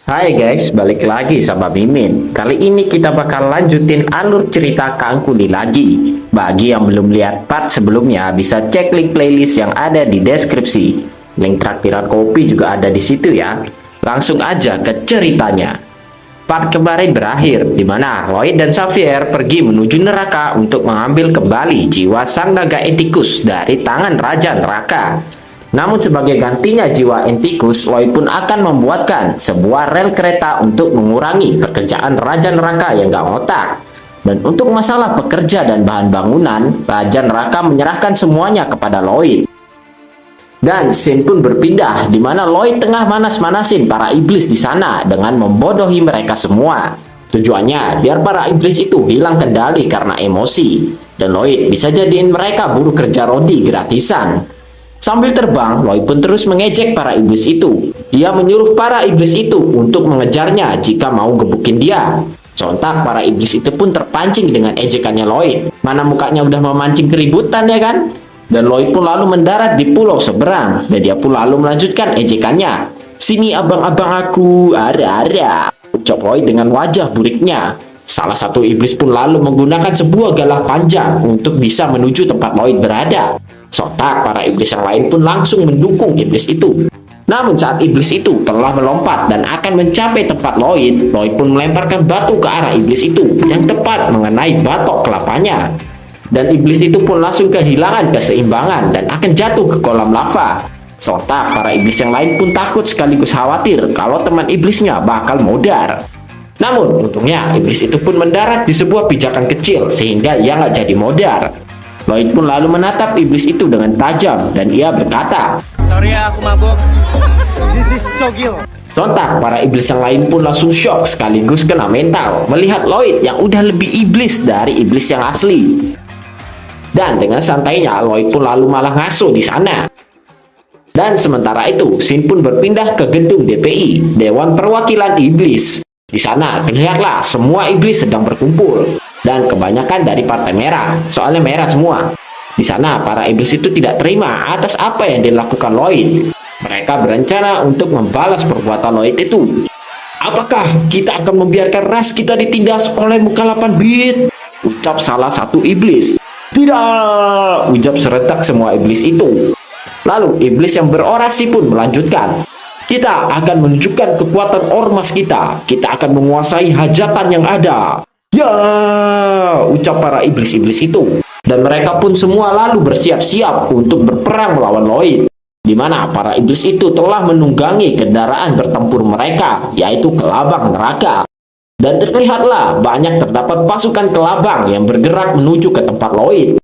Hai guys, balik lagi sama Mimin. Kali ini kita bakal lanjutin alur cerita Kangkuli lagi. Bagi yang belum lihat part sebelumnya, bisa cek link playlist yang ada di deskripsi. Link traktiran kopi juga ada di situ ya. Langsung aja ke ceritanya. Part kemarin berakhir, di mana Lloyd dan Xavier pergi menuju neraka untuk mengambil kembali jiwa sang naga etikus dari tangan Raja Neraka. Namun sebagai gantinya jiwa entikus, Lloyd pun akan membuatkan sebuah rel kereta untuk mengurangi pekerjaan Raja Neraka yang gak ngotak. Dan untuk masalah pekerja dan bahan bangunan, Raja Neraka menyerahkan semuanya kepada Lloyd. Dan scene pun berpindah, di mana Lloyd tengah manas-manasin para iblis di sana dengan membodohi mereka semua. Tujuannya biar para iblis itu hilang kendali karena emosi, dan Lloyd bisa jadiin mereka buruh kerja rodi gratisan. Sambil terbang, Lloyd pun terus mengejek para iblis itu. Dia menyuruh para iblis itu untuk mengejarnya jika mau gebukin dia. Sontak para iblis itu pun terpancing dengan ejekannya Lloyd. Mana mukanya udah memancing keributan ya kan? Dan Lloyd pun lalu mendarat di pulau seberang. Dan dia pun lalu melanjutkan ejekannya. Sini abang-abang aku, ada. Ucap Lloyd dengan wajah buriknya. Salah satu iblis pun lalu menggunakan sebuah galah panjang untuk bisa menuju tempat Lloyd berada. Sontak para iblis yang lain pun langsung mendukung iblis itu. Namun saat iblis itu telah melompat dan akan mencapai tempat Lloyd, Lloyd pun melemparkan batu ke arah iblis itu yang tepat mengenai batok kelapanya. Dan iblis itu pun langsung kehilangan keseimbangan dan akan jatuh ke kolam lava. Sontak para iblis yang lain pun takut sekaligus khawatir kalau teman iblisnya bakal modar. Namun untungnya iblis itu pun mendarat di sebuah pijakan kecil sehingga ia nggak jadi modar. Lloyd pun lalu menatap iblis itu dengan tajam dan ia berkata, Sorry ya, aku mabuk. This is Cogil. Sontak para iblis yang lain pun langsung shock sekaligus kena mental melihat Lloyd yang udah lebih iblis dari iblis yang asli. Dan dengan santainya Lloyd pun lalu malah ngaso di sana. Dan sementara itu, scene pun berpindah ke gedung DPI, Dewan Perwakilan Iblis. Di sana terlihatlah semua iblis sedang berkumpul. Dan kebanyakan dari Partai Merah, soalnya merah semua. Di sana para iblis itu tidak terima atas apa yang dilakukan Lloyd. Mereka berencana untuk membalas perbuatan Lloyd itu. Apakah kita akan membiarkan ras kita ditindas oleh muka 8 bit? Ucap salah satu iblis. Tidak, ucap serentak semua iblis itu. Lalu iblis yang berorasi pun melanjutkan. Kita akan menunjukkan kekuatan ormas kita. Kita akan menguasai hajatan yang ada. Ya, ucap para iblis-iblis itu. Dan mereka pun semua lalu bersiap-siap untuk berperang melawan Lloyd. Di mana para iblis itu telah menunggangi kendaraan bertempur mereka, yaitu kelabang neraka. Dan terlihatlah banyak terdapat pasukan kelabang yang bergerak menuju ke tempat Lloyd.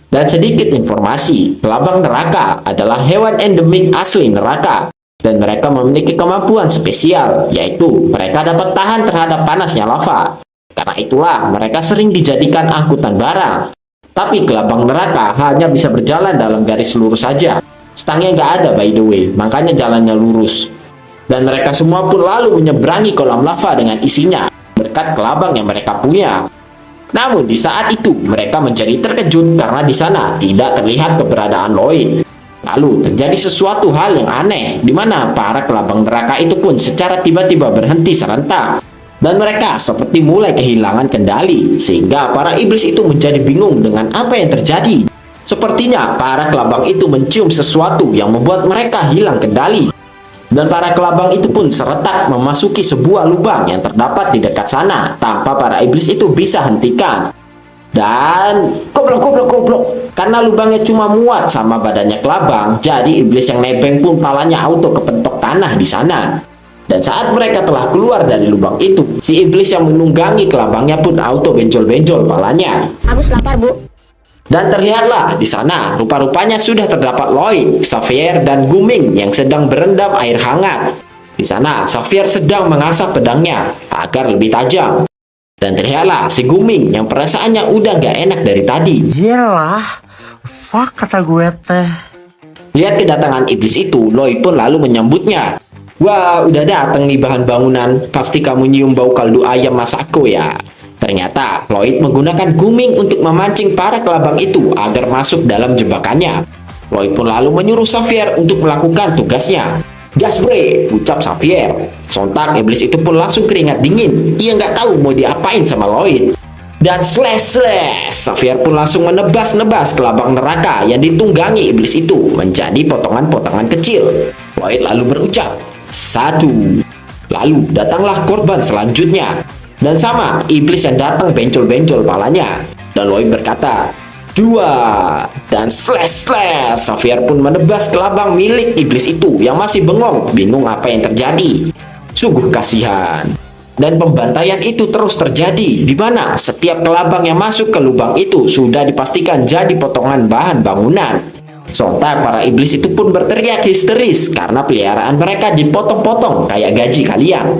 Dan sedikit informasi, kelabang neraka adalah hewan endemik asli neraka. Dan mereka memiliki kemampuan spesial, yaitu mereka dapat tahan terhadap panasnya lava. Karena itulah mereka sering dijadikan angkutan barang. Tapi kelabang neraka hanya bisa berjalan dalam garis lurus saja. Stangnya nggak ada by the way, makanya jalannya lurus. Dan mereka semua pun lalu menyeberangi kolam lava dengan isinya, berkat kelabang yang mereka punya. Namun di saat itu mereka menjadi terkejut karena di sana tidak terlihat keberadaan Lloyd. Lalu terjadi sesuatu hal yang aneh, di mana para kelabang neraka itu pun secara tiba-tiba berhenti serentak. Dan mereka seperti mulai kehilangan kendali, sehingga para iblis itu menjadi bingung dengan apa yang terjadi. Sepertinya para kelabang itu mencium sesuatu yang membuat mereka hilang kendali. Dan para kelabang itu pun serentak memasuki sebuah lubang yang terdapat di dekat sana, tanpa para iblis itu bisa hentikan. Dan goblok, karena lubangnya cuma muat sama badannya kelabang, jadi iblis yang nebeng pun palanya auto kepentok tanah di sana. Dan saat mereka telah keluar dari lubang itu, si iblis yang menunggangi kelabangnya pun auto benjol-benjol palanya. Agus lapar, Bu. Dan terlihatlah di sana, rupa-rupanya sudah terdapat Lloyd, Xavier, dan Guming yang sedang berendam air hangat. Di sana, Xavier sedang mengasah pedangnya agar lebih tajam. Dan terlihatlah si Guming yang perasaannya udah gak enak dari tadi. Iyalah, fuck kata gue teh. Lihat kedatangan iblis itu, Lloyd pun lalu menyambutnya. Wah, udah datang nih bahan bangunan. Pasti kamu nyium bau kaldu ayam masakku ya. Ternyata Lloyd menggunakan Guming untuk memancing para kelabang itu agar masuk dalam jebakannya. Lloyd pun lalu menyuruh Xavier untuk melakukan tugasnya. Gaspre, ucap Xavier. Sontak iblis itu pun langsung keringat dingin. Ia nggak tahu mau diapain sama Lloyd. Dan slash, Xavier pun langsung menebas-nebas kelabang neraka yang ditunggangi iblis itu menjadi potongan-potongan kecil. Lloyd lalu berucap, 1. Lalu datanglah korban selanjutnya. Dan sama, iblis yang datang bencol-bencol palanya. Dan Lloyd berkata, 2. Dan slash, Xavier pun menebas kelabang milik iblis itu yang masih bengong, bingung apa yang terjadi. Sungguh kasihan. Dan pembantaian itu terus terjadi, di mana setiap kelabang yang masuk ke lubang itu sudah dipastikan jadi potongan bahan bangunan. Sontak para iblis itu pun berteriak histeris karena peliharaan mereka dipotong-potong kayak gaji kalian.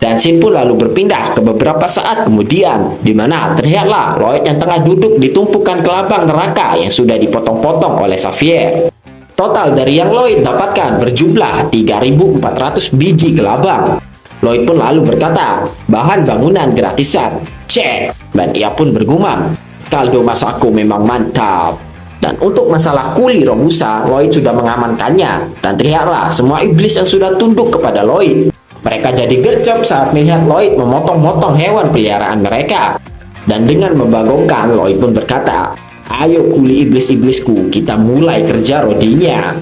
Dan scene pun lalu berpindah ke beberapa saat kemudian, di mana terlihatlah Lloyd yang tengah duduk di tumpukan kelabang neraka yang sudah dipotong-potong oleh Xavier. Total dari yang Lloyd dapatkan berjumlah 3.400 biji kelabang. Lloyd pun lalu berkata, bahan bangunan gratisan, cek. Dan ia pun bergumam, kaldo masaku memang mantap. Dan untuk masalah kuli Robusa, Lloyd sudah mengamankannya. Dan terlihatlah semua iblis yang sudah tunduk kepada Lloyd. Mereka jadi gercep saat melihat Lloyd memotong-motong hewan peliharaan mereka. Dan dengan membagongkan, Lloyd pun berkata, ayo kuli iblis-iblisku, kita mulai kerja rodinya.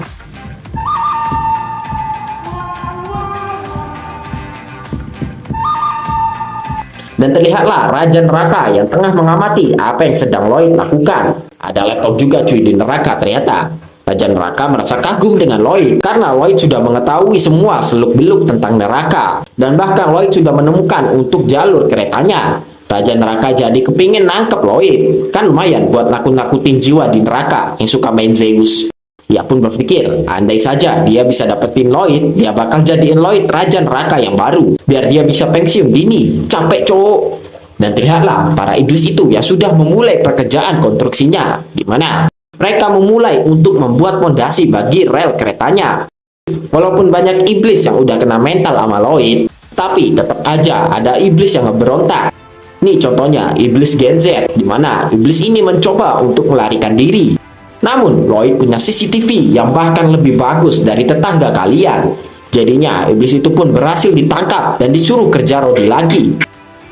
Dan terlihatlah Raja Neraka yang tengah mengamati apa yang sedang Lloyd lakukan. Ada laptop juga cuy di neraka ternyata. Raja Neraka merasa kagum dengan Lloyd karena Lloyd sudah mengetahui semua seluk-beluk tentang neraka. Dan bahkan Lloyd sudah menemukan untuk jalur keretanya. Raja Neraka jadi kepingin nangkep Lloyd. Kan lumayan buat nakut-nakutin jiwa di neraka yang suka main Zeus. Ia pun berpikir, andai saja dia bisa dapetin Lloyd, dia bakal jadiin Lloyd Raja Neraka yang baru. Biar dia bisa pensiun dini. Capek cowok. Dan terlihatlah para iblis itu yang sudah memulai pekerjaan konstruksinya. Di mana mereka memulai untuk membuat fondasi bagi rel keretanya. Walaupun banyak iblis yang udah kena mental sama Lloyd, tapi tetap aja ada iblis yang ngeberontak. Nih contohnya iblis Gen Z, di mana iblis ini mencoba untuk melarikan diri. Namun Lloyd punya CCTV yang bahkan lebih bagus dari tetangga kalian. Jadinya iblis itu pun berhasil ditangkap dan disuruh kerja rodi lagi.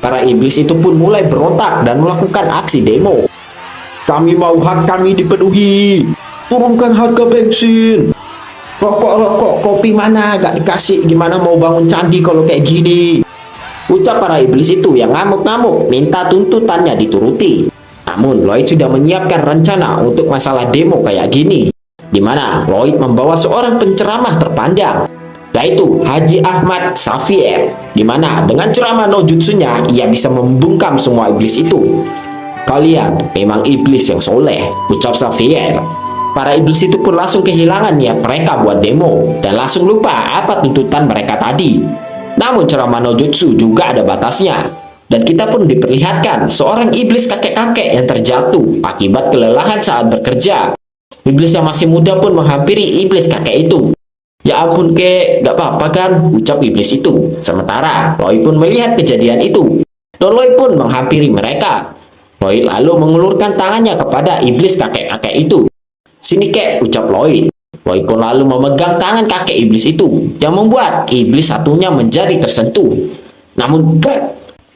Para iblis itu pun mulai berontak dan melakukan aksi demo. Kami mau hak kami dipenuhi. Turunkan harga bensin. Rokok-rokok kopi mana gak dikasih. Gimana mau bangun candi kalau kayak gini? Ucap para iblis itu yang ngamuk-ngamuk minta tuntutannya dituruti. Namun Lloyd sudah menyiapkan rencana untuk masalah demo kayak gini. Di mana Lloyd membawa seorang penceramah terpandang, yaitu Haji Ahmad Xavier. Di mana dengan ceramah no jutsunya ia bisa membungkam semua iblis itu. Kalian memang iblis yang soleh, ucap Xavier. Para iblis itu pun langsung kehilangan niat mereka buat demo dan langsung lupa apa tuntutan mereka tadi. Namun ceramah no jutsu juga ada batasnya. Dan kita pun diperlihatkan seorang iblis kakek-kakek yang terjatuh akibat kelelahan saat bekerja. Iblis yang masih muda pun menghampiri iblis kakek itu. Ya ampun kek, gak apa-apa kan, ucap iblis itu. Sementara Lloyd pun melihat kejadian itu. Dan Lloyd pun menghampiri mereka. Lloyd lalu mengulurkan tangannya kepada iblis kakek-kakek itu. Sini kek, ucap Lloyd. Lloyd pun lalu memegang tangan kakek iblis itu, yang membuat iblis satunya menjadi tersentuh. Namun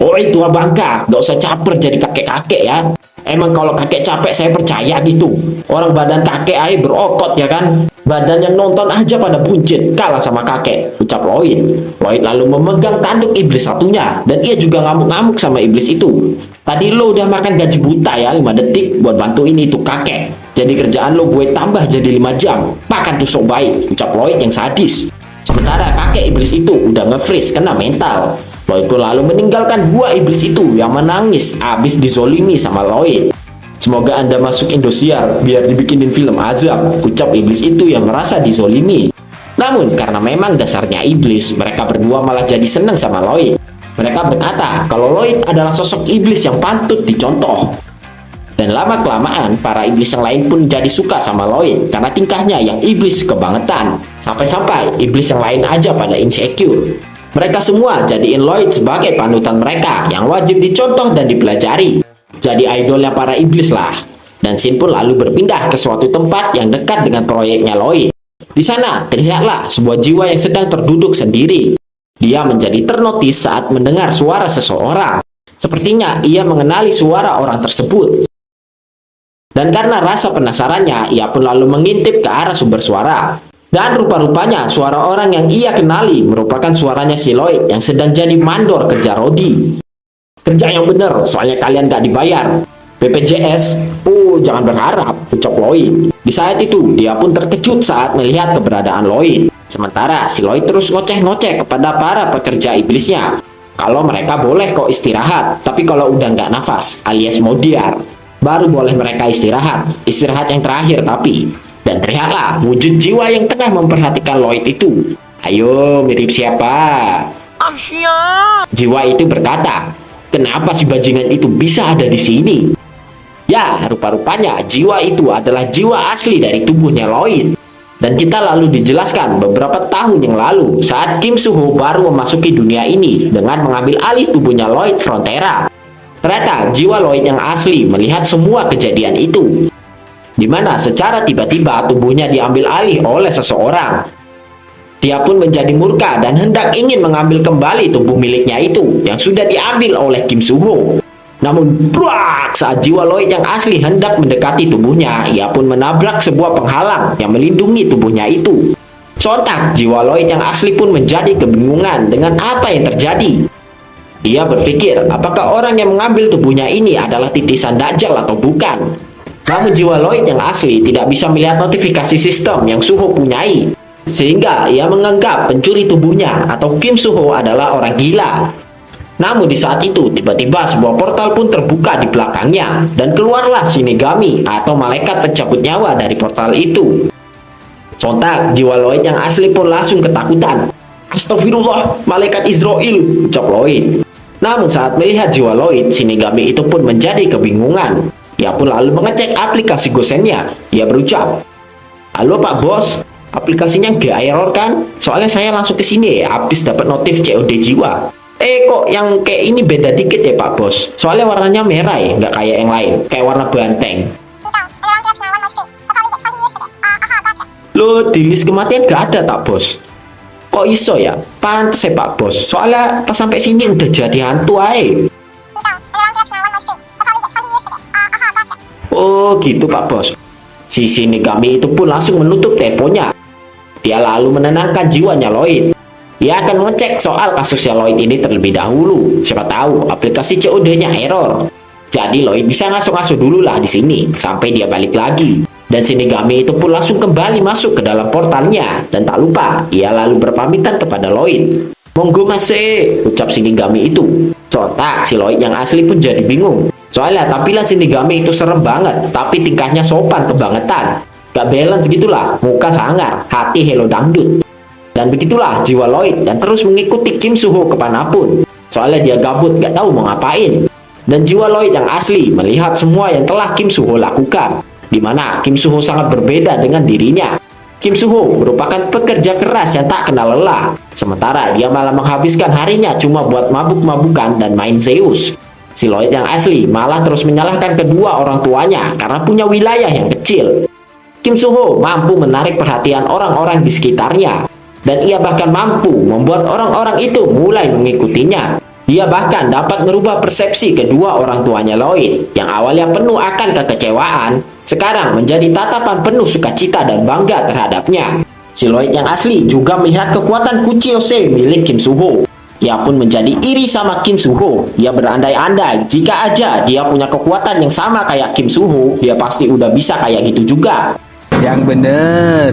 oi tua bangka, gak usah caper jadi kakek-kakek ya. Emang kalau kakek capek saya percaya gitu. Orang badan kakek aja berotot ya kan. Badan yang nonton aja pada buncit, kalah sama kakek, ucap Lloyd. Lloyd lalu memegang tanduk iblis satunya, dan ia juga ngamuk-ngamuk sama iblis itu. Tadi lo udah makan gaji buta ya 5 detik buat bantuin itu kakek. Jadi kerjaan lo gue tambah jadi 5 jam. Makan tuh sok baik, ucap Lloyd yang sadis. Sementara kakek iblis itu udah nge-freeze kena mental. Lloyd pun lalu meninggalkan gua iblis itu yang menangis abis dizolimi sama Lloyd. Semoga Anda masuk Indosiar biar dibikinin film azab, ucap iblis itu yang merasa dizolimi. Namun karena memang dasarnya iblis, mereka berdua malah jadi seneng sama Lloyd. Mereka berkata kalau Lloyd adalah sosok iblis yang patut dicontoh. Dan lama-kelamaan para iblis yang lain pun jadi suka sama Lloyd karena tingkahnya yang iblis kebangetan. Sampai-sampai iblis yang lain aja pada insecure. Mereka semua jadiin Lloyd sebagai panutan mereka yang wajib dicontoh dan dipelajari. Jadi idolnya para iblis lah. Dan scene pun lalu berpindah ke suatu tempat yang dekat dengan proyeknya Lloyd. Di sana terlihatlah sebuah jiwa yang sedang terduduk sendiri. Dia menjadi ternotis saat mendengar suara seseorang. Sepertinya ia mengenali suara orang tersebut. Dan karena rasa penasarannya, ia pun lalu mengintip ke arah sumber suara. Dan rupa-rupanya suara orang yang ia kenali merupakan suaranya si Lloyd yang sedang jadi mandor kerja Rodi. Kerja yang bener, soalnya kalian gak dibayar. BPJS, jangan berharap, ucap Lloyd. Di saat itu, dia pun terkejut saat melihat keberadaan Lloyd. Sementara si Lloyd terus ngoceh-ngoceh kepada para pekerja iblisnya. Kalau mereka boleh kok istirahat, tapi kalau udah nggak nafas alias modiar, baru boleh mereka istirahat. Istirahat yang terakhir tapi. Dan terlihatlah wujud jiwa yang tengah memperhatikan Lloyd itu. Ayo, mirip siapa? Jiwa itu berkata, kenapa si bajingan itu bisa ada di sini? Ya, rupa-rupanya jiwa itu adalah jiwa asli dari tubuhnya Lloyd. Dan kita lalu dijelaskan beberapa tahun yang lalu saat Kim Soo-ho baru memasuki dunia ini dengan mengambil alih tubuhnya Lloyd Frontera. Ternyata jiwa Lloyd yang asli melihat semua kejadian itu, di mana secara tiba-tiba tubuhnya diambil alih oleh seseorang. Dia pun menjadi murka dan hendak ingin mengambil kembali tubuh miliknya itu yang sudah diambil oleh Kim Soo-ho. Namun, saat jiwa Lloyd yang asli hendak mendekati tubuhnya, ia pun menabrak sebuah penghalang yang melindungi tubuhnya itu. Sontak, jiwa Lloyd yang asli pun menjadi kebingungan dengan apa yang terjadi. Ia berpikir, apakah orang yang mengambil tubuhnya ini adalah titisan Dajjal atau bukan? Namun jiwa Lloyd yang asli tidak bisa melihat notifikasi sistem yang Soo-ho punyai, sehingga ia menganggap pencuri tubuhnya atau Kim Soo-ho adalah orang gila. Namun di saat itu, tiba-tiba sebuah portal pun terbuka di belakangnya, dan keluarlah Shinigami atau malaikat pencabut nyawa dari portal itu. Sontak, jiwa Lloyd yang asli pun langsung ketakutan. Astagfirullah, malaikat Israel, ucap Lloyd. Namun saat melihat jiwa Lloyd, Shinigami itu pun menjadi kebingungan. Ia pun lalu mengecek aplikasi gosennya. Ia berucap, halo Pak Bos, aplikasinya nggak error kan? Soalnya saya langsung ke sini habis dapat notif COD jiwa. Kok yang kayak ini beda dikit ya Pak Bos? Soalnya warnanya merah ya, nggak kayak yang lain, kayak warna banteng. Loh, di list kematian nggak ada tak Bos? Kok iso ya? Pantes ya Pak Bos, soalnya pas sampai sini udah jadi hantu aja. Oh gitu Pak Bos. Si Shinigami itu pun langsung menutup teleponnya. Dia lalu menenangkan jiwanya Lloyd. Dia akan mengecek soal kasusnya Lloyd ini terlebih dahulu. Siapa tahu aplikasi COD-nya error. Jadi Lloyd bisa ngasuh-ngasuh dulu lah di sini sampai dia balik lagi. Dan Shinigami itu pun langsung kembali masuk ke dalam portalnya. Dan tak lupa, ia lalu berpamitan kepada Lloyd. Monggo masih, ucap Shinigami itu. Sontak, si Lloyd yang asli pun jadi bingung. Soalnya tampilan Shinigami itu serem banget, tapi tingkahnya sopan kebangetan. Gak balance gitulah, muka sangar, hati hello dangdut. Dan begitulah jiwa Lloyd yang terus mengikuti Kim Soo-ho kemanapun. Soalnya dia gabut, gak tahu mau ngapain. Dan jiwa Lloyd yang asli melihat semua yang telah Kim Soo-ho lakukan, di mana Kim Soo-ho sangat berbeda dengan dirinya. Kim Soo-ho merupakan pekerja keras yang tak kenal lelah. Sementara dia malah menghabiskan harinya cuma buat mabuk-mabukan dan main Zeus. Si Lloyd yang asli malah terus menyalahkan kedua orang tuanya karena punya wilayah yang kecil. Kim Soo-ho mampu menarik perhatian orang-orang di sekitarnya. Dan ia bahkan mampu membuat orang-orang itu mulai mengikutinya. Dia bahkan dapat merubah persepsi kedua orang tuanya Lloyd, yang awalnya penuh akan kekecewaan, sekarang menjadi tatapan penuh sukacita dan bangga terhadapnya. Si Lloyd yang asli juga melihat kekuatan Kuchiyose milik Kim Soo-ho. Ia pun menjadi iri sama Kim Soo-ho. Ia berandai-andai jika aja dia punya kekuatan yang sama kayak Kim Soo-ho, dia pasti udah bisa kayak gitu juga. Yang bener.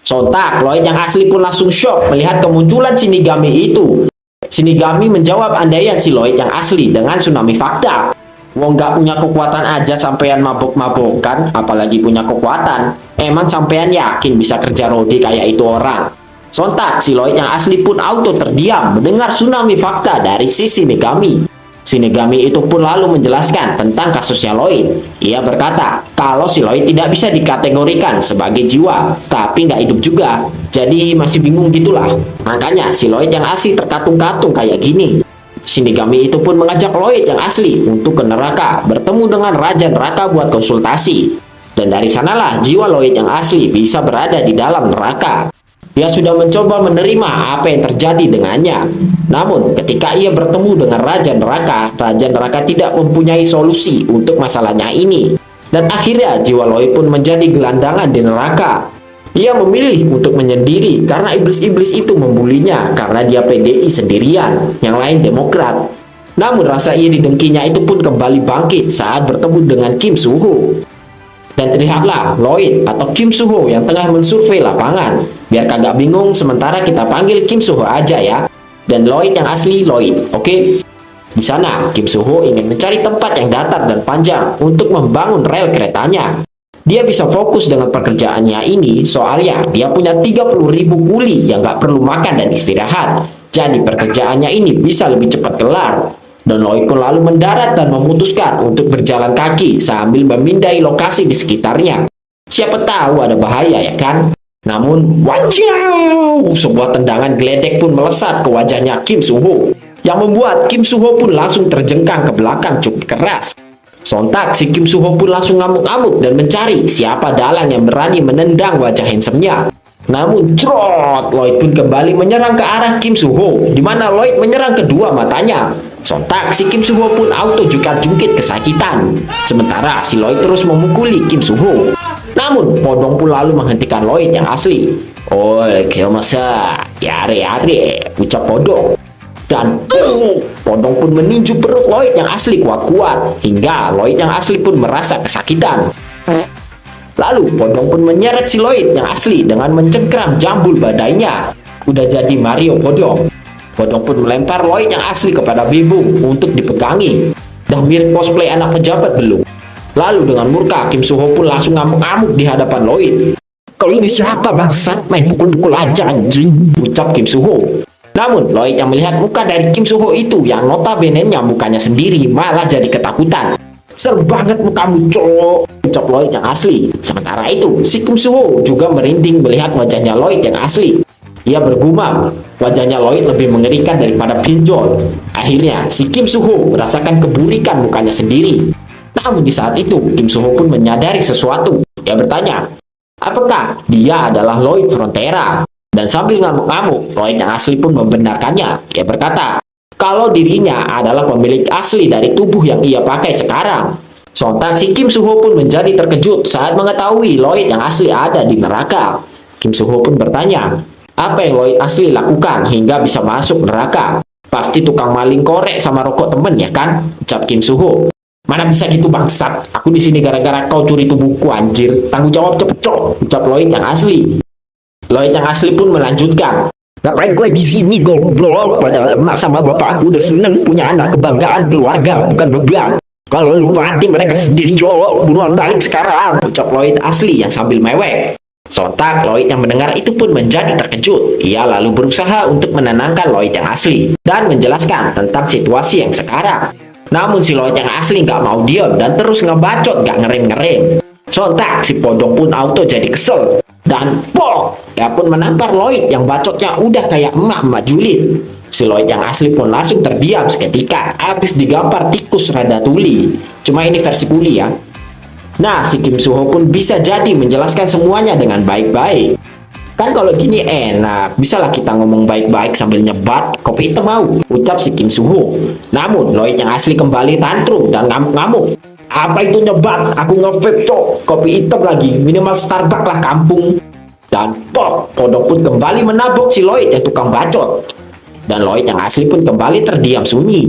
Sontak, Lloyd yang asli pun langsung shock melihat kemunculan Shinigami itu. Shinigami menjawab andaian si Lloyd yang asli dengan tsunami fakta. Wong gak punya kekuatan aja sampean mabok-mabokan, apalagi punya kekuatan. Emang sampean yakin bisa kerja rodi kayak itu orang? Sontak, si Lloyd yang asli pun auto terdiam mendengar tsunami fakta dari si Shinigami. Shinigami itu pun lalu menjelaskan tentang kasusnya Lloyd. Ia berkata kalau si Lloyd tidak bisa dikategorikan sebagai jiwa, tapi nggak hidup juga. Jadi masih bingung gitulah. Makanya si Lloyd yang asli terkatung-katung kayak gini. Shinigami itu pun mengajak Lloyd yang asli untuk ke neraka, bertemu dengan Raja Neraka buat konsultasi. Dan dari sanalah jiwa Lloyd yang asli bisa berada di dalam neraka. Dia sudah mencoba menerima apa yang terjadi dengannya. Namun, ketika ia bertemu dengan Raja Neraka tidak mempunyai solusi untuk masalahnya ini. Dan akhirnya jiwa Lloyd pun menjadi gelandangan di neraka. Ia memilih untuk menyendiri karena iblis-iblis itu membulinya karena dia PDI sendirian, yang lain Demokrat. Namun rasa iri dengkinya itu pun kembali bangkit saat bertemu dengan Kim Soo-ho. Dan terlihatlah Lloyd atau Kim Soo-ho yang tengah mensurvei lapangan. Biar kagak bingung, sementara kita panggil Kim Soo-ho aja ya. Dan Lloyd yang asli Lloyd, oke? Di sana, Kim Soo-ho ingin mencari tempat yang datar dan panjang untuk membangun rel keretanya. Dia bisa fokus dengan pekerjaannya ini, soalnya dia punya 30.000 kuli yang gak perlu makan dan istirahat. Jadi pekerjaannya ini bisa lebih cepat kelar. Dan Lloyd pun lalu mendarat dan memutuskan untuk berjalan kaki sambil memindai lokasi di sekitarnya. Siapa tahu ada bahaya ya kan? Namun, wajau! Sebuah tendangan geledek pun melesat ke wajahnya Kim Soo-ho, yang membuat Kim Soo-ho pun langsung terjengkang ke belakang cukup keras. Sontak si Kim Soo-ho pun langsung ngamuk-ngamuk dan mencari siapa dalang yang berani menendang wajah handsome-nya. Namun, trot, Lloyd pun kembali menyerang ke arah Kim Soo-ho, di mana Lloyd menyerang kedua matanya. Sontak, si Kim Soo-ho pun auto jungkit-jungkit kesakitan. Sementara si Lloyd terus memukuli Kim Soo-ho. Namun, Podong pun lalu menghentikan Lloyd yang asli. "Oi, Kiyomasa, yare-yare," ucap Podong. Dan Podong pun meninju perut Lloyd yang asli kuat-kuat, hingga Lloyd yang asli pun merasa kesakitan. Lalu Podong pun menyeret si Lloyd yang asli dengan mencengkram jambul badainya. Udah jadi Mario Podong. Podong pun melempar Lloyd yang asli kepada Bebung untuk dipegangi. Dah mirip cosplay anak pejabat belum? Lalu dengan murka, Kim Soo-ho pun langsung ngamuk-ngamuk di hadapan Lloyd. "Kau ini siapa bangsat? Main pukul-pukul aja anjing," ucap Kim Soo-ho. Namun Lloyd yang melihat muka dari Kim Soo-ho itu yang notabene-nya mukanya sendiri malah jadi ketakutan. "Serem banget mukamu, cowok," ucap Lloyd yang asli. Sementara itu, si Kim Soo-ho juga merinding melihat wajahnya Lloyd yang asli. Ia bergumam, wajahnya Lloyd lebih mengerikan daripada pinjol. Akhirnya, si Kim Soo-ho merasakan keburikan mukanya sendiri. Namun di saat itu, Kim Soo-ho pun menyadari sesuatu. Dia bertanya, apakah dia adalah Lloyd Frontera? Dan sambil ngamuk-ngamuk, Lloyd yang asli pun membenarkannya. Dia berkata, kalau dirinya adalah pemilik asli dari tubuh yang ia pakai sekarang. Sontak si Kim Soo-ho pun menjadi terkejut saat mengetahui Lloyd yang asli ada di neraka. Kim Soo-ho pun bertanya, apa yang Lloyd asli lakukan hingga bisa masuk neraka? Pasti tukang maling korek sama rokok temen ya kan? Ucap Kim Soo-ho. Mana bisa gitu bangsat? Aku di sini gara-gara kau curi tubuhku anjir. Tanggung jawab cepet cok. Ucap Lloyd yang asli. Lloyd yang asli pun melanjutkan. Ngapain gue di sini goblok? Padahal emak sama bapak aku udah seneng punya anak kebanggaan keluarga, bukan beban. Kalau lu mati mereka sedih cowok. Buruan balik sekarang. Ucap Lloyd asli yang sambil mewek. Sontak Lloyd yang mendengar itu pun menjadi terkejut. Ia lalu berusaha untuk menenangkan Lloyd yang asli dan menjelaskan tentang situasi yang sekarang. Namun si Lloyd yang asli nggak mau diam dan terus ngebacot nggak ngerem-ngerem. Sontak si Podong pun auto jadi kesel dan pok, dia pun menampar Lloyd yang bacotnya udah kayak emak-emak julid. Si Lloyd yang asli pun langsung terdiam seketika habis digampar tikus rada tuli. Cuma ini versi kuli ya. Nah, si Kim Soo-ho pun bisa jadi menjelaskan semuanya dengan baik-baik. Kan kalau gini enak, bisalah kita ngomong baik-baik sambil nyebat, kopi hitam mau, ucap si Kim Soo-ho. Namun, Lloyd yang asli kembali tantrum dan ngamuk-ngamuk. Apa itu nyebat? Aku nge-vape cok, kopi hitam lagi, minimal Starbucks lah kampung. Dan pop, Podong pun kembali menabok si Lloyd yang tukang bacot. Dan Lloyd yang asli pun kembali terdiam sunyi.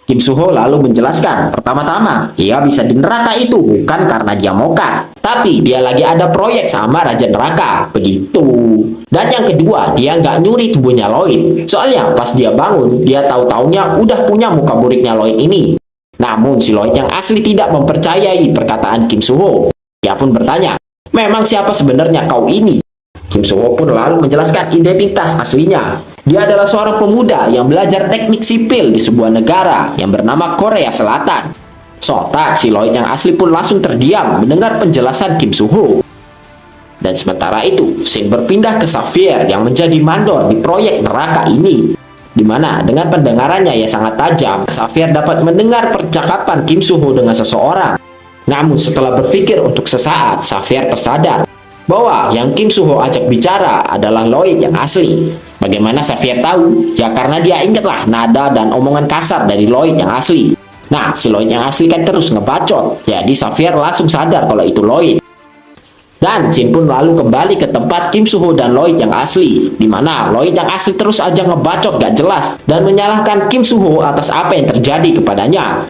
Kim Soo-ho lalu menjelaskan, pertama-tama, ia bisa di neraka itu bukan karena dia moka, tapi dia lagi ada proyek sama Raja Neraka, begitu. Dan yang kedua, dia nggak nyuri tubuhnya Lloyd, soalnya pas dia bangun, dia tahu-taunya udah punya muka buriknya Lloyd ini. Namun si Lloyd yang asli tidak mempercayai perkataan Kim Soo-ho. Dia pun bertanya, memang siapa sebenarnya kau ini? Kim Soo-ho pun lalu menjelaskan identitas aslinya. Dia adalah seorang pemuda yang belajar teknik sipil di sebuah negara yang bernama Korea Selatan. Sontak si Lloyd yang asli pun langsung terdiam mendengar penjelasan Kim Soo-ho. Dan sementara itu, scene berpindah ke Xavier yang menjadi mandor di proyek neraka ini. Di mana dengan pendengarannya yang sangat tajam, Xavier dapat mendengar percakapan Kim Soo-ho dengan seseorang. Namun setelah berpikir untuk sesaat, Xavier tersadar bahwa yang Kim Soo-ho ajak bicara adalah Lloyd yang asli. Bagaimana Xavier tahu? Ya karena dia ingatlah nada dan omongan kasar dari Lloyd yang asli. Nah, si Lloyd yang asli kan terus ngebacot. Jadi Xavier langsung sadar kalau itu Lloyd. Dan Shin pun lalu kembali ke tempat Kim Soo-ho dan Lloyd yang asli, di mana Lloyd yang asli terus aja ngebacot gak jelas dan menyalahkan Kim Soo-ho atas apa yang terjadi kepadanya.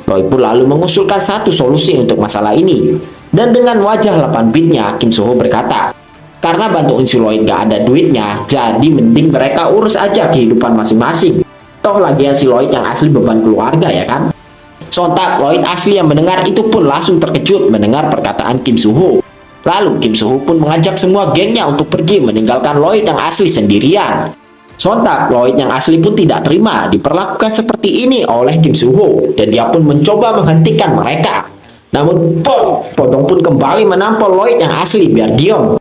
Lloyd pun lalu mengusulkan satu solusi untuk masalah ini. Dan dengan wajah 8 bitnya, Kim Soo-ho berkata, karena bantuin si Lloyd gak ada duitnya, jadi mending mereka urus aja kehidupan masing-masing. Toh lagian si Lloyd yang asli beban keluarga ya kan? Sontak Lloyd asli yang mendengar itu pun langsung terkejut mendengar perkataan Kim Soo-ho. Lalu Kim Soo-ho pun mengajak semua gengnya untuk pergi meninggalkan Lloyd yang asli sendirian. Sontak Lloyd yang asli pun tidak terima diperlakukan seperti ini oleh Kim Soo-ho dan dia pun mencoba menghentikan mereka. Namun Podong pun kembali menampol Lloyd yang asli biar diam.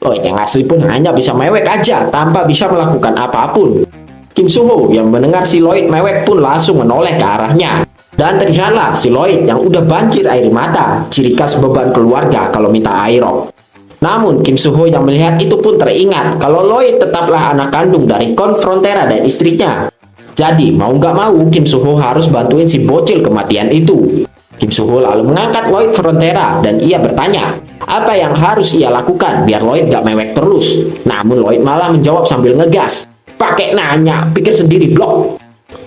Lloyd yang asli pun hanya bisa mewek aja tanpa bisa melakukan apapun. Kim Soo-ho yang mendengar si Lloyd mewek pun langsung menoleh ke arahnya. Dan terlihatlah si Lloyd yang udah banjir air mata, ciri khas beban keluarga kalau minta airok. Namun Kim Soo-ho yang melihat itu pun teringat kalau Lloyd tetaplah anak kandung dari Kon Frontera dan istrinya. Jadi mau nggak mau Kim Soo-ho harus bantuin si bocil kematian itu. Kim Soo-ho lalu mengangkat Lloyd Frontera dan ia bertanya, apa yang harus ia lakukan biar Lloyd gak mewek terus. Namun Lloyd malah menjawab sambil ngegas, pakai nanya, pikir sendiri blok.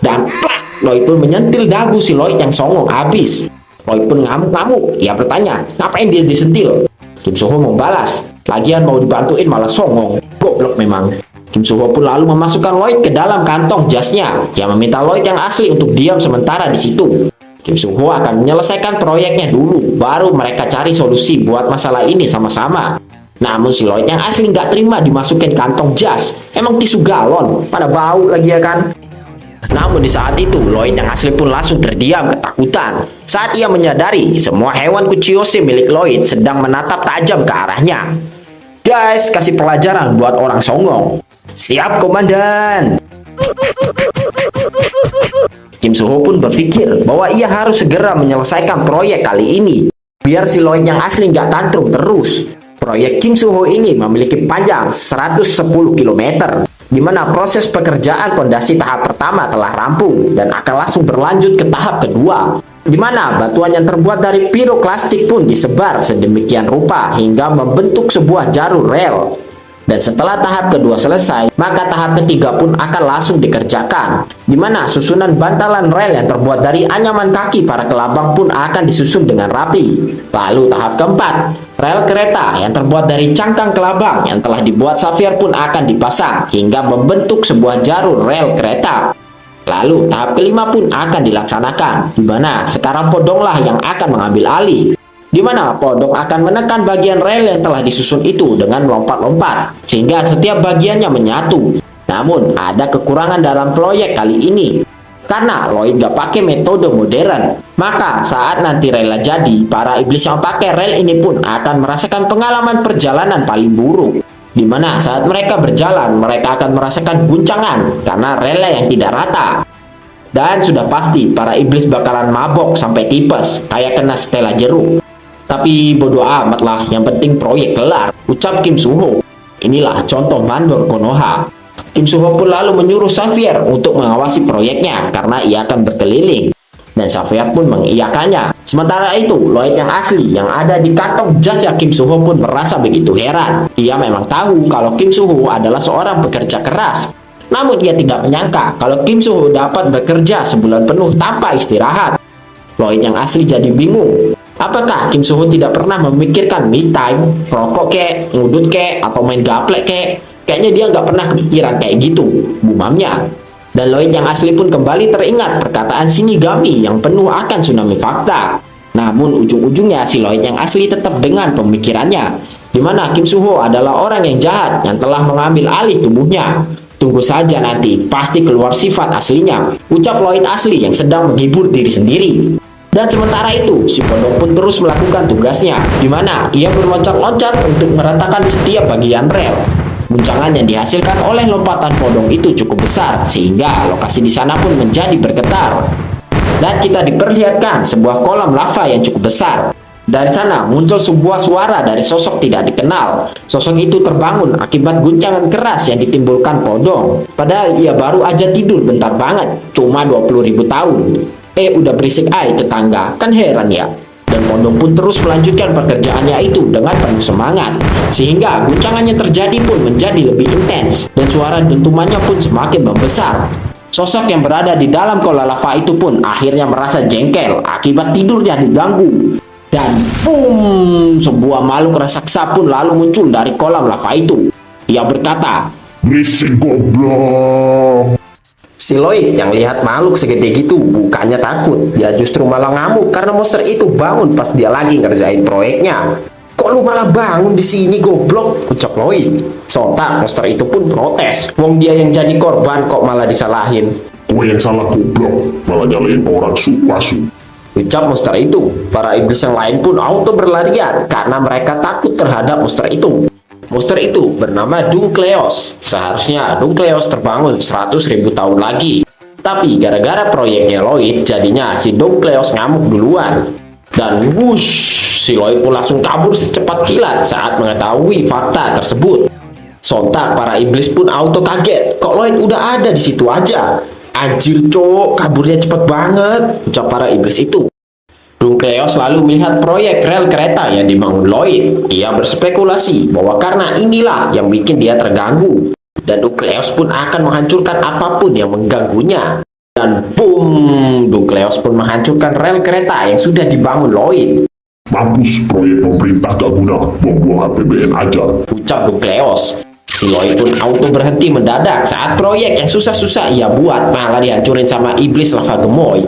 Dan plak, Lloyd pun menyentil dagu si Lloyd yang songong habis. Lloyd pun ngamuk-ngamuk, ia bertanya, ngapain dia disentil? Kim Soo-ho membalas, lagian mau dibantuin malah songong, goblok memang. Kim Soo-ho pun lalu memasukkan Lloyd ke dalam kantong jasnya, yang meminta Lloyd yang asli untuk diam sementara di situ. Kim Soo-ho akan menyelesaikan proyeknya dulu, baru mereka cari solusi buat masalah ini sama-sama. Namun si Lloyd yang asli nggak terima dimasukin kantong jas, emang tisu galon, pada bau lagi ya kan? Namun di saat itu Lloyd yang asli pun langsung terdiam ketakutan saat ia menyadari semua hewan kuciyose milik Lloyd sedang menatap tajam ke arahnya. Guys, kasih pelajaran buat orang songong. Siap komandan. Kim Soo-ho pun berpikir bahwa ia harus segera menyelesaikan proyek kali ini biar si Lloyd yang asli nggak tantrum terus. Proyek Kim Soo-ho ini memiliki panjang 110 km, di mana proses pekerjaan pondasi tahap pertama telah rampung dan akan langsung berlanjut ke tahap kedua, di mana batuan yang terbuat dari piroklastik pun disebar sedemikian rupa hingga membentuk sebuah jalur rel. Dan setelah tahap kedua selesai, maka tahap ketiga pun akan langsung dikerjakan, di mana susunan bantalan rel yang terbuat dari anyaman kaki para kelabang pun akan disusun dengan rapi. Lalu tahap keempat, rel kereta yang terbuat dari cangkang kelabang yang telah dibuat Xavier pun akan dipasang hingga membentuk sebuah jalur rel kereta. Lalu tahap kelima pun akan dilaksanakan, di mana sekarang Podonglah yang akan mengambil alih, di mana Podong akan menekan bagian rel yang telah disusun itu dengan lompat-lompat sehingga setiap bagiannya menyatu. Namun ada kekurangan dalam proyek kali ini karena Lloyd gak pakai metode modern. Maka saat nanti relnya jadi, para iblis yang pakai rel ini pun akan merasakan pengalaman perjalanan paling buruk, di mana saat mereka berjalan mereka akan merasakan guncangan karena relnya yang tidak rata. Dan sudah pasti para iblis bakalan mabok sampai tipes kayak kena setela jeruk. Tapi bodo amat lah, yang penting proyek kelar, ucap Kim Soo-ho. Inilah contoh mandor Konoha. Kim Soo-ho pun lalu menyuruh Xavier untuk mengawasi proyeknya karena ia akan berkeliling. Dan Xavier pun mengiyakannya. Sementara itu, Lloyd yang asli yang ada di kantong jasnya Kim Soo-ho pun merasa begitu heran. Ia memang tahu kalau Kim Soo-ho adalah seorang pekerja keras. Namun ia tidak menyangka kalau Kim Soo-ho dapat bekerja sebulan penuh tanpa istirahat. Lloyd yang asli jadi bingung. Apakah Kim Soo-ho tidak pernah memikirkan me time, rokok kek, ngudut kek, atau main gaplek kek? Kayaknya dia nggak pernah kepikiran kayak gitu, bumamnya. Dan Lloyd yang asli pun kembali teringat perkataan Shinigami yang penuh akan tsunami fakta. Namun ujung-ujungnya si Lloyd yang asli tetap dengan pemikirannya, di mana Kim Soo-ho adalah orang yang jahat yang telah mengambil alih tubuhnya. Tunggu saja nanti, pasti keluar sifat aslinya, ucap Lloyd asli yang sedang menghibur diri sendiri. Dan sementara itu, si Podong pun terus melakukan tugasnya, di mana ia berloncat-loncat untuk meratakan setiap bagian rel. Guncangan yang dihasilkan oleh lompatan Podong itu cukup besar, sehingga lokasi di sana pun menjadi bergetar. Dan kita diperlihatkan sebuah kolam lava yang cukup besar. Dari sana muncul sebuah suara dari sosok tidak dikenal. Sosok itu terbangun akibat guncangan keras yang ditimbulkan Podong. Padahal ia baru aja tidur bentar banget, cuma 20.000 tahun. Udah berisik ay tetangga, kan heran ya. Dan Podong pun terus melanjutkan pekerjaannya itu dengan penuh semangat. Sehingga guncangannya terjadi pun menjadi lebih intens. Dan suara dentumannya pun semakin membesar. Sosok yang berada di dalam kolam lava itu pun akhirnya merasa jengkel akibat tidurnya diganggu. Dan boom, sebuah makhluk raksasa pun lalu muncul dari kolam lava itu. Ia berkata, Berisik goblok. si Lloyd yang lihat makhluk segede gitu bukannya takut, dia justru malah ngamuk karena monster itu bangun pas dia lagi ngerjain proyeknya. Kok lu malah bangun di sini goblok? Ucap Lloyd. Sontak monster itu pun protes. Wong dia yang jadi korban kok malah disalahin. Gue yang salah goblok, malah nyalain orang su. Ucap monster itu. Para iblis yang lain pun auto berlarian karena mereka takut terhadap monster itu. Monster itu bernama Dunkleos. Seharusnya Dunkleos terbangun 100.000 tahun lagi. Tapi gara-gara proyeknya Lloyd, jadinya si Dunkleos ngamuk duluan. Dan wush, si Lloyd pun langsung kabur secepat kilat saat mengetahui fakta tersebut. Sontak para iblis pun auto kaget. Kok Lloyd udah ada di situ aja? Anjir cok, kaburnya cepet banget, ucap para iblis itu. Dunkleos lalu melihat proyek rel kereta yang dibangun Lloyd. Ia berspekulasi bahwa karena inilah yang bikin dia terganggu. Dan Dunkleos pun akan menghancurkan apapun yang mengganggunya. Dan boom, Dunkleos pun menghancurkan rel kereta yang sudah dibangun Lloyd. Mampus, proyek pemerintah gak guna, buang-buang APBN aja. Ucap Dunkleos. Si Lloyd pun auto berhenti mendadak saat proyek yang susah-susah ia buat malah dihancurin sama iblis lava gemoy.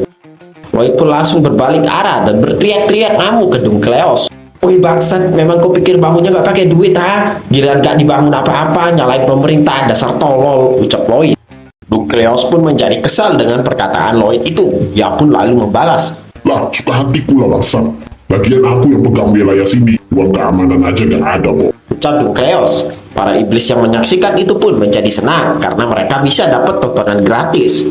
Lloyd pun langsung berbalik arah dan berteriak-teriak ngamuk ke Dunkleos. Woi bangsat, memang kau pikir bangunnya gak pakai duit ha? Giliran gak dibangun apa-apa, nyalain pemerintah, dasar tolol, ucap Lloyd. Dunkleos pun menjadi kesal dengan perkataan Lloyd itu. Ia pun lalu membalas. Lah, suka hatiku lah bangsat. Lagian aku yang pegang wilayah sini, uang keamanan aja gak ada kok. Ucap Dunkleos. Para iblis yang menyaksikan itu pun menjadi senang karena mereka bisa dapat tontonan gratis.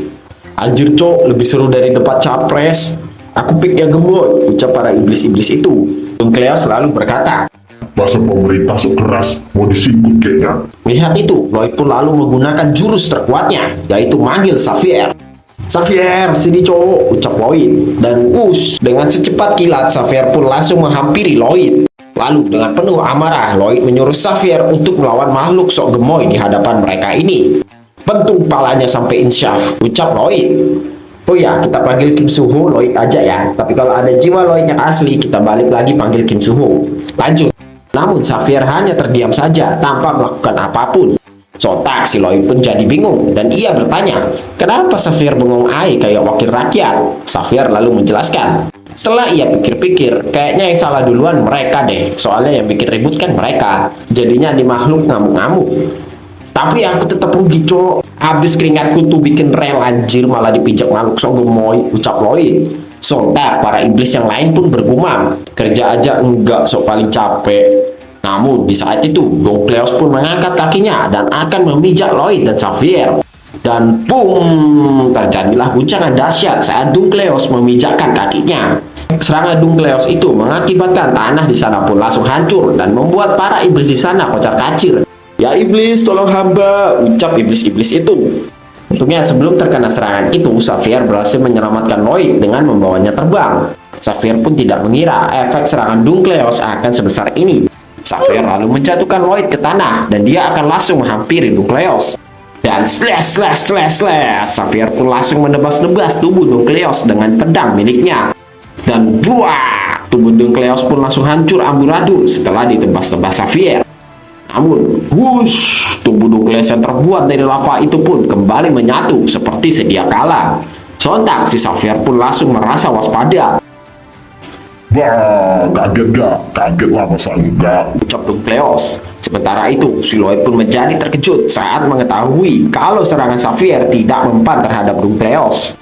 Anjir cok, lebih seru dari debat capres. Aku pick yang gemoy, ucap para iblis-iblis itu. Dunkleos selalu berkata, Masa pemerintah sok keras, mau disingkut kayaknya. melihat itu, Lloyd pun lalu menggunakan jurus terkuatnya, yaitu manggil Xavier. Xavier, sini cowok, ucap Lloyd. Dan dengan secepat kilat, Xavier pun langsung menghampiri Lloyd. Lalu dengan penuh amarah, Lloyd menyuruh Xavier untuk melawan makhluk sok gemoy di hadapan mereka ini. Pentung palanya sampai insyaf, ucap Lloyd. Oh ya, kita panggil Kim Suho Lloyd aja ya. Tapi kalau ada jiwa Lloyd yang asli, kita balik lagi panggil Kim Suho. Lanjut. Namun Xavier hanya terdiam saja tanpa melakukan apapun. Sontak si Lloyd pun jadi bingung dan ia bertanya, kenapa Xavier bengong kayak wakil rakyat? Xavier lalu menjelaskan. Setelah ia pikir-pikir, kayaknya yang salah duluan mereka deh. Soalnya yang bikin ribut kan mereka. Jadinya di makhluk ngamuk-ngamuk. Tapi aku tetap rugi cok. Habis keringatku tuh bikin rel anjir malah dipijak makhluk sok gemoy, ucap Lloyd. Sontak para iblis yang lain pun bergumam. Kerja aja enggak, sok paling capek. Namun di saat itu Dunkleos pun mengangkat kakinya dan akan memijak Lloyd dan Xavier. Dan boom, terjadilah guncangan dahsyat saat Dunkleos memijakkan kakinya. Serangan Dunkleos itu mengakibatkan tanah di sana pun langsung hancur dan membuat para iblis di sana kocar-kacir. Ya iblis, tolong hamba, ucap iblis-iblis itu. Untungnya sebelum terkena serangan itu, Xavier berhasil menyelamatkan Lloyd dengan membawanya terbang. Xavier pun tidak mengira efek serangan Dunkleos akan sebesar ini. Xavier lalu menjatuhkan Lloyd ke tanah dan dia akan langsung menghampiri Dunkleos. Dan slash, Xavier pun langsung menebas-nebas tubuh Dunkleos dengan pedang miliknya. Dan buah, tubuh Dunkleos pun langsung hancur amburadul setelah ditebas-tebas Xavier. Namun, wush, tubuh Dunkleos yang terbuat dari lava itu pun kembali menyatu seperti sedia kala. Sontak si Xavier pun langsung merasa waspada. Bah, kaget gak? Kaget lah masa enggak. Ucap Dunkleos. Sementara itu, si Lloyd pun menjadi terkejut saat mengetahui kalau serangan Xavier tidak mempan terhadap Dunkleos.